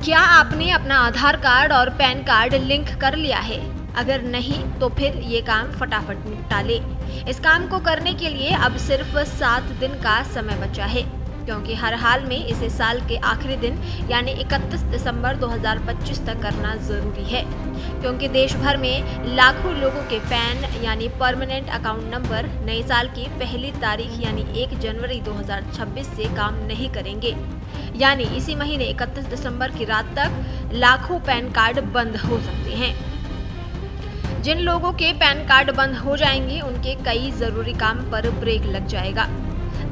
क्या आपने अपना आधार कार्ड और पैन कार्ड लिंक कर लिया है? अगर नहीं तो फिर ये काम फटाफट निपटा ले। इस काम को करने के लिए अब सिर्फ 7 दिन का समय बचा है, क्योंकि हर हाल में इसे साल के आखिरी दिन यानी 31 दिसंबर 2025 तक करना जरूरी है, क्योंकि देश भर में लाखों लोगों के पैन यानी परमानेंट अकाउंट नंबर नए साल की पहली तारीख यानी 1 जनवरी 2026 से काम नहीं करेंगे। यानी इसी महीने 31 दिसंबर की रात तक लाखों पैन कार्ड बंद हो सकते हैं। जिन लोगों के पैन कार्ड बंद हो जाएंगे उनके कई जरूरी काम पर ब्रेक लग जाएगा।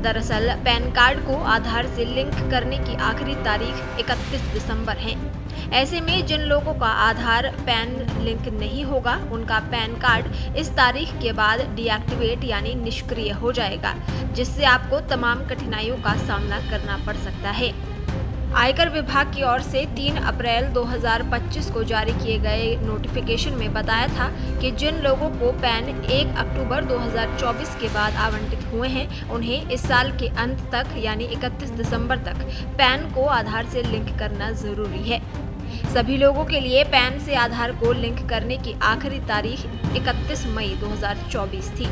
दरअसल पैन कार्ड को आधार से लिंक करने की आखिरी तारीख 31 दिसंबर है। ऐसे में जिन लोगों का आधार पैन लिंक नहीं होगा उनका पैन कार्ड इस तारीख के बाद डीएक्टिवेट यानी निष्क्रिय हो जाएगा, जिससे आपको तमाम कठिनाइयों का सामना करना पड़ सकता है। आयकर विभाग की ओर से 3 अप्रैल 2025 को जारी किए गए नोटिफिकेशन में बताया था कि जिन लोगों को पैन 1 अक्टूबर 2024 के बाद आवंटित हुए हैं उन्हें इस साल के अंत तक यानी 31 दिसंबर तक पैन को आधार से लिंक करना जरूरी है। सभी लोगों के लिए पैन से आधार को लिंक करने की आखिरी तारीख 31 मई 2024 थी।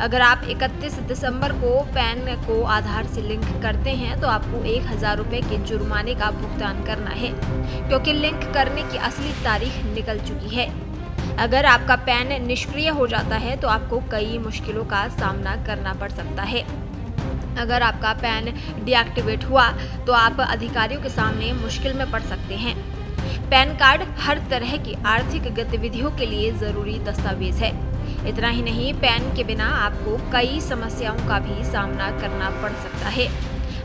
अगर आप 31 दिसंबर को पैन को आधार से लिंक करते हैं तो आपको 1000 रुपये के जुर्माने का भुगतान करना है, क्योंकि लिंक करने की असली तारीख निकल चुकी है। अगर आपका पैन निष्क्रिय हो जाता है तो आपको कई मुश्किलों का सामना करना पड़ सकता है। अगर आपका पैन डीएक्टिवेट हुआ तो आप अधिकारियों के सामने मुश्किल में पड़ सकते हैं। पैन कार्ड हर तरह की आर्थिक गतिविधियों के लिए जरूरी दस्तावेज है। इतना ही नहीं, पैन के बिना आपको कई समस्याओं का भी सामना करना पड़ सकता है।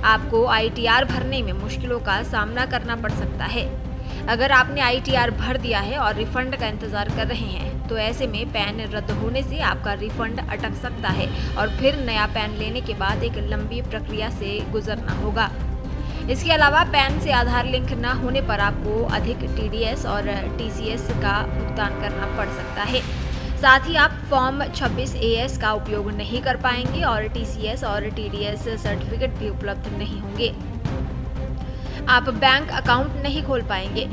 आपको आईटीआर भरने में मुश्किलों का सामना करना पड़ सकता है। अगर आपने आईटीआर भर दिया है और रिफंड का इंतजार कर रहे हैं तो ऐसे में पैन रद्द होने से आपका रिफंड अटक सकता है और फिर नया पैन लेने के बाद एक लंबी प्रक्रिया से गुजरना होगा। इसके अलावा पैन से आधार लिंक न होने पर आपको अधिक टीडीएस और टीसीएस का भुगतान करना पड़ सकता है। साथ ही आप फॉर्म 26AS का उपयोग नहीं कर पाएंगे और टीसीएस और टीडीएस सर्टिफिकेट भी उपलब्ध नहीं होंगे। आप बैंक अकाउंट नहीं खोल पाएंगे,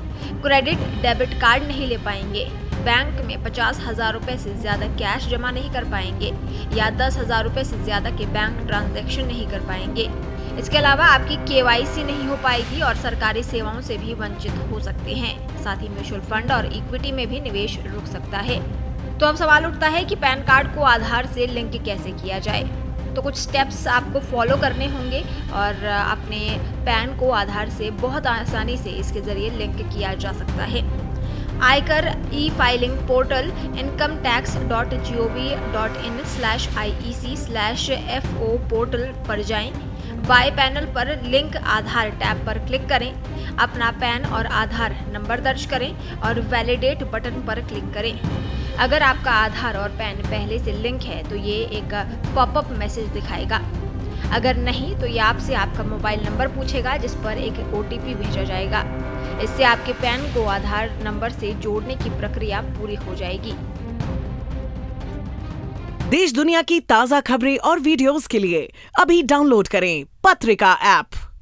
क्रेडिट डेबिट कार्ड नहीं ले पाएंगे, बैंक में 50,000 रुपए से ज्यादा कैश जमा नहीं कर पाएंगे या 10,000 रुपए से ज्यादा के बैंक ट्रांजैक्शन नहीं कर पाएंगे। इसके अलावा आपकी केवाईसी नहीं हो पाएगी और सरकारी सेवाओं से भी वंचित हो सकते हैं। साथ ही म्यूचुअल फंड और इक्विटी में भी निवेश रुक सकता है। तो अब सवाल उठता है कि पैन कार्ड को आधार से लिंक कैसे किया जाए। तो कुछ स्टेप्स आपको फॉलो करने होंगे और अपने पैन को आधार से बहुत आसानी से इसके जरिए लिंक किया जा सकता है। आयकर ई-फाइलिंग पोर्टल incometax.gov.in/iec/fo पोर्टल पर जाएं। बाएं पैनल पर लिंक आधार टैब पर क्लिक करें, अपना पैन और आधार नंबर दर्ज करें और वैलिडेट बटन पर क्लिक करें। अगर आपका आधार और पैन पहले से लिंक है तो ये एक पॉपअप मैसेज दिखाएगा। अगर नहीं तो ये आपसे आपका मोबाइल नंबर पूछेगा, जिस पर एक OTP भेजा जाएगा। इससे आपके पैन को आधार नंबर से जोड़ने की प्रक्रिया पूरी हो जाएगी। देश दुनिया की ताजा खबरें और वीडियोस के लिए अभी डाउनलोड करें पत्रिका ऐप।